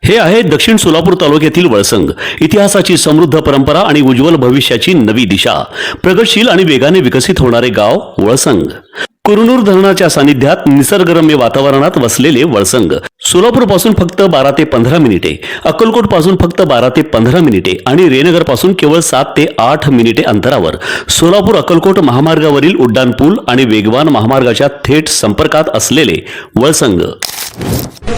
हे आहे दक्षिण सोलापूर तालुक्यातील वळसंग. इतिहासाची समृद्ध परंपरा आणि उज्ज्वल भविष्याची नवी दिशा. प्रगतशील आणि वेगाने विकसित होणारे गाव वळसंग. कुरनूर धरणाच्या सानिध्यात निसर्गरम्य वातावरणात वसलेले वळसंग सोलापूर पासून फक्त 12 ते 15 मिनिटे, अक्कलकोट पासून फक्त 12 ते 15 मिनिटे आणि रेनगर पासून केवळ 7 ते 8 मिनिटे अंतरावर सोलापूर अक्कलकोट महामार्गावरील उड्डाण पूल आणि वेगवान महामार्गाच्या थेट संपर्कात असलेले वळसंग.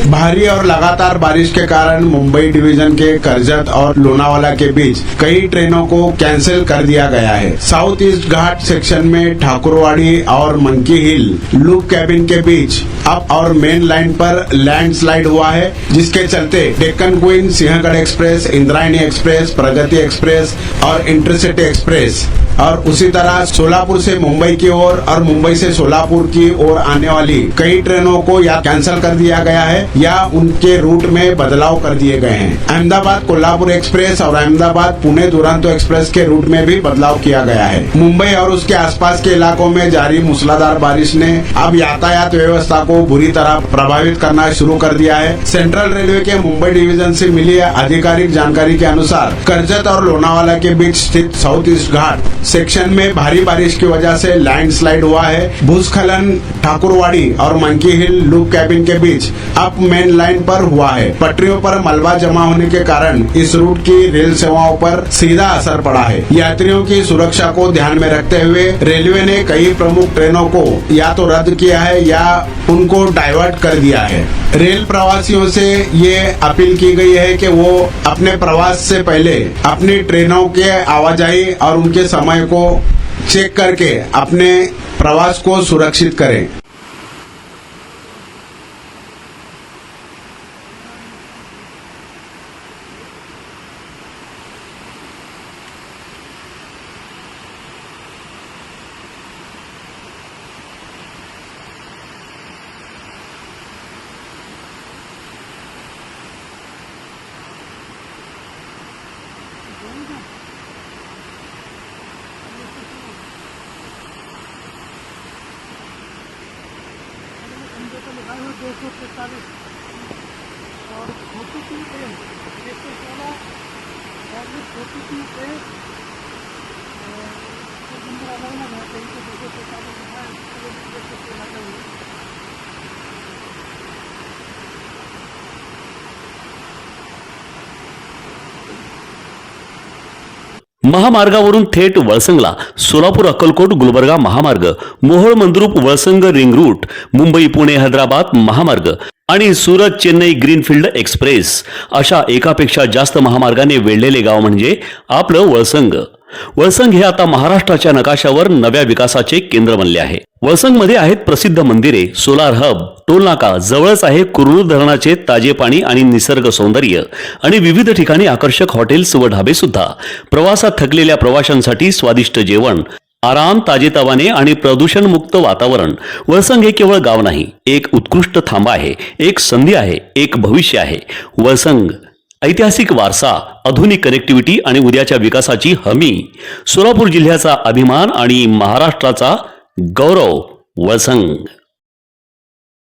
भारी और लगातार बारिश के कारण मुंबई डिवीजन के कर्जत और लोनावाला के बीच कई ट्रेनों को कैंसिल कर दिया गया है। साउथ ईस्ट घाट सेक्शन में ठाकुरवाड़ी और मंकी हिल लूप कैबिन के बीच अप और मेन लाइन पर लैंडस्लाइड हुआ है, जिसके चलते Deccan queen, Sinhagad express, Indrayani express, Pragati express और इंटरसिटी एक्सप्रेस और उसी तरह सोलापुर से मुंबई की ओर और मुंबई से सोलापुर की ओर आने वाली कई ट्रेनों को या कैंसिल कर दिया गया है या उनके रूट में बदलाव कर दिए गए हैं। अहमदाबाद कोल्हापुर एक्सप्रेस और अहमदाबाद पुणे दुरंतो एक्सप्रेस के रूट में भी बदलाव किया गया है। मुंबई और उसके आसपास के इलाकों में जारी मूसलाधार बारिश ने अब यातायात व्यवस्था को बुरी तरह प्रभावित करना शुरू कर दिया है। सेंट्रल रेलवे के मुंबई डिवीजन से मिली आधिकारिक जानकारी के अनुसार कर्जत और लोनावाला के बीच स्थित साउथ ईस्ट घाट सेक्शन में भारी बारिश की वजह से लैंडस्लाइड हुआ है। भूस्खलन ठाकुरवाड़ी और मंकी हिल लूप कैबिन के बीच अप मेन लाइन पर हुआ है। पटरियों पर मलबा जमा होने के कारण इस रूट की रेल सेवाओं पर सीधा असर पड़ा है। यात्रियों की सुरक्षा को ध्यान में रखते हुए रेलवे ने कई प्रमुख ट्रेनों को या तो रद्द किया है या उनको डाइवर्ट कर दिया है। रेल प्रवासियों से ये अपील की गई है कि वो अपने प्रवास से पहले अपनी ट्रेनों के आवाजाही और उनके समय को चेक करके अपने प्रवास को सुरक्षित करें। और 42A 116 और 42A नंबर अलग अलग है, कहीं तो 243 है, इसके लगे हुए। महामार्गावरून थेट वळसंगला सोलापूर अक्कलकोट गुलबर्गा महामार्ग, मोहोळ मंद्रुप वळसंग रिंग रूट, मुंबई पुणे हैदराबाद महामार्ग आणि सुरत चेन्नई ग्रीनफील्ड एक्सप्रेस अशा एकापेक्षा जास्त महामार्गाने वेढलेले गाव म्हणजे आपलं वळसंग. वळसंग हे आता महाराष्ट्राच्या नकाशावर नव्या विकासाचे केंद्र बनले आहे. वळसंगमध्ये आहेत प्रसिद्ध मंदिरे, सोलार हब, टोलनाका, जवळच आहे कुरनूर धरणाचे ताजे पाणी आणि निसर्ग सौंदर्य आणि विविध ठिकाणी आकर्षक हॉटेल्स व ढाबे सुद्धा. प्रवासात थकलेल्या प्रवाशांसाठी स्वादिष्ट जेवण, आराम, ताजेतवाने आणि प्रदूषणमुक्त वातावरण. वळसंग हे केवळ गाव नाही, एक उत्कृष्ट थांबा आहे, एक संधी आहे, एक भविष्य आहे. वळसंग ऐतिहासिक वारसा, आधुनिक कनेक्टिव्हिटी आणि उद्याच्या विकासाची हमी. सोलापूर जिल्ह्याचा अभिमान आणि महाराष्ट्राचा गौरव. वळसंग.